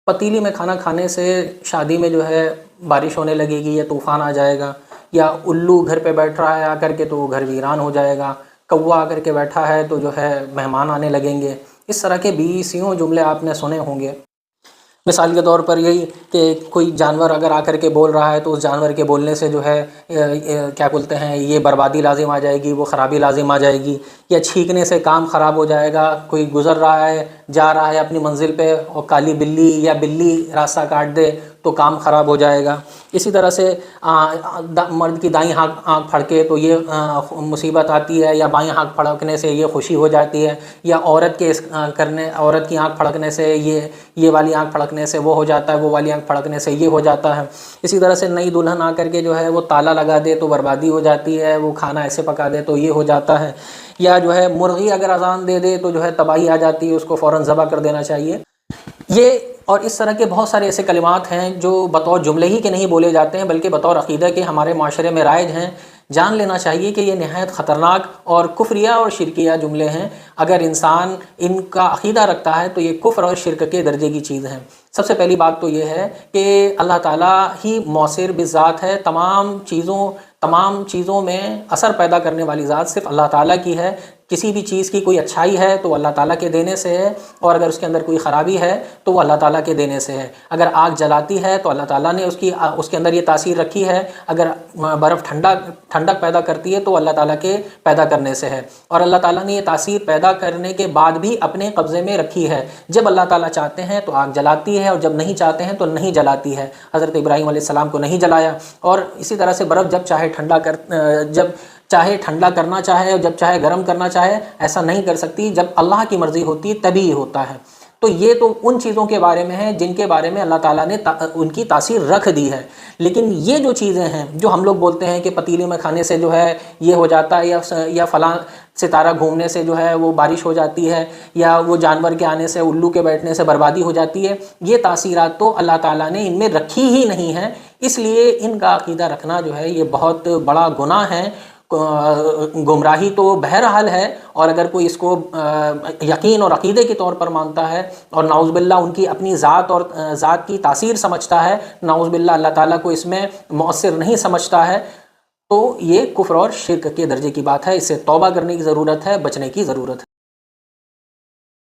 پتیلی میں کھانا کھانے سے شادی میں جو ہے بارش ہونے لگے گی یا طوفان آ جائے گا، یا الو گھر پہ بیٹھ رہا ہے آ کر کے تو گھر ویران ہو جائے گا، کوا آ کر کے بیٹھا ہے تو جو ہے مہمان آنے لگیں گے. اس طرح کے بیسیوں جملے آپ نے سنے ہوں گے. مثال کے طور پر یہی کہ کوئی جانور اگر آ کر کے بول رہا ہے تو اس جانور کے بولنے سے جو ہے کیا بولتے ہیں یہ بربادی لازم آ جائے گی، وہ خرابی لازم آ جائے گی، یا چھینکنے سے کام خراب ہو جائے گا. کوئی گزر رہا ہے جا رہا ہے اپنی منزل پہ اور کالی بلی یا بلی راستہ کاٹ دے تو کام خراب ہو جائے گا. اسی طرح سے مرد کی دائیں آنکھ پھڑکے تو یہ مصیبت آتی ہے، یا بائیں آنکھ پھڑکنے سے یہ خوشی ہو جاتی ہے، یا عورت کی آنکھ پھڑکنے سے یہ والی آنکھ پھڑکنے سے وہ ہو جاتا ہے، وہ والی آنکھ پھڑکنے سے یہ ہو جاتا ہے. اسی طرح سے نئی دلہن آ کر کے جو ہے وہ تالا لگا دے تو بربادی ہو جاتی ہے، وہ کھانا ایسے پکا دے تو یہ ہو جاتا ہے. یا جو ہے مرغی اگر اذان دے دے تو جو ہے تباہی آ جاتی ہے، اس کو فوراً ذبح کر دینا چاہیے. یہ اور اس طرح کے بہت سارے ایسے کلمات ہیں جو بطور جملے ہی کے نہیں بولے جاتے ہیں بلکہ بطور عقیدہ کے ہمارے معاشرے میں رائج ہیں. جان لینا چاہیے کہ یہ نہایت خطرناک اور کفریہ اور شرکیہ جملے ہیں. اگر انسان ان کا عقیدہ رکھتا ہے تو یہ کفر اور شرک کے درجے کی چیز ہیں. سب سے پہلی بات تو یہ ہے کہ اللہ تعالیٰ ہی مؤثر بالذات ہے. تمام چیزوں میں اثر پیدا کرنے والی ذات صرف اللہ تعالیٰ کی ہے. کسی بھی چیز کی کوئی اچھائی ہے تو اللہ تعالیٰ کے دینے سے ہے، اور اگر اس کے اندر کوئی خرابی ہے تو وہ اللہ تعالیٰ کے دینے سے ہے. اگر آگ جلاتی ہے تو اللہ تعالیٰ نے اس کے اندر یہ تاثیر رکھی ہے. اگر برف ٹھنڈک پیدا کرتی ہے تو اللہ تعالیٰ کے پیدا کرنے سے ہے، اور اللہ تعالیٰ نے یہ تاثیر پیدا کرنے کے بعد بھی اپنے قبضے میں رکھی ہے. جب اللہ تعالیٰ چاہتے ہیں تو آگ جلاتی ہے، اور جب نہیں چاہتے ہیں تو نہیں جلاتی ہے. حضرت ابراہیم علیہ السلام کو نہیں جلایا. اور اسی طرح سے برف جب چاہے ٹھنڈا کرنا چاہے اور جب چاہے گرم کرنا چاہے ایسا نہیں کر سکتی. جب اللہ کی مرضی ہوتی ہے تبھی یہ ہوتا ہے. تو یہ تو ان چیزوں کے بارے میں ہے جن کے بارے میں اللہ تعالیٰ نے ان کی تاثیر رکھ دی ہے. لیکن یہ جو چیزیں ہیں جو ہم لوگ بولتے ہیں کہ پتیلی میں کھانے سے جو ہے یہ ہو جاتا ہے، یا فلاں ستارہ گھومنے سے جو ہے وہ بارش ہو جاتی ہے، یا وہ جانور کے آنے سے الو کے بیٹھنے سے بربادی ہو جاتی ہے، یہ تاثیرات تو اللہ تعالیٰ نے ان میں رکھی ہی نہیں ہیں. اس لیے ان کا عقیدہ رکھنا جو ہے یہ بہت بڑا گناہ ہے. گمراہی تو بہرحال ہے، اور اگر کوئی اس کو یقین اور عقیدے کے طور پر مانتا ہے اور نعوذ باللہ ان کی اپنی ذات کی تاثیر سمجھتا ہے، نعوذ باللہ اللہ تعالیٰ کو اس میں مؤثر نہیں سمجھتا ہے، تو یہ کفر اور شرک کے درجے کی بات ہے. اس سے توبہ کرنے کی ضرورت ہے، بچنے کی ضرورت ہے.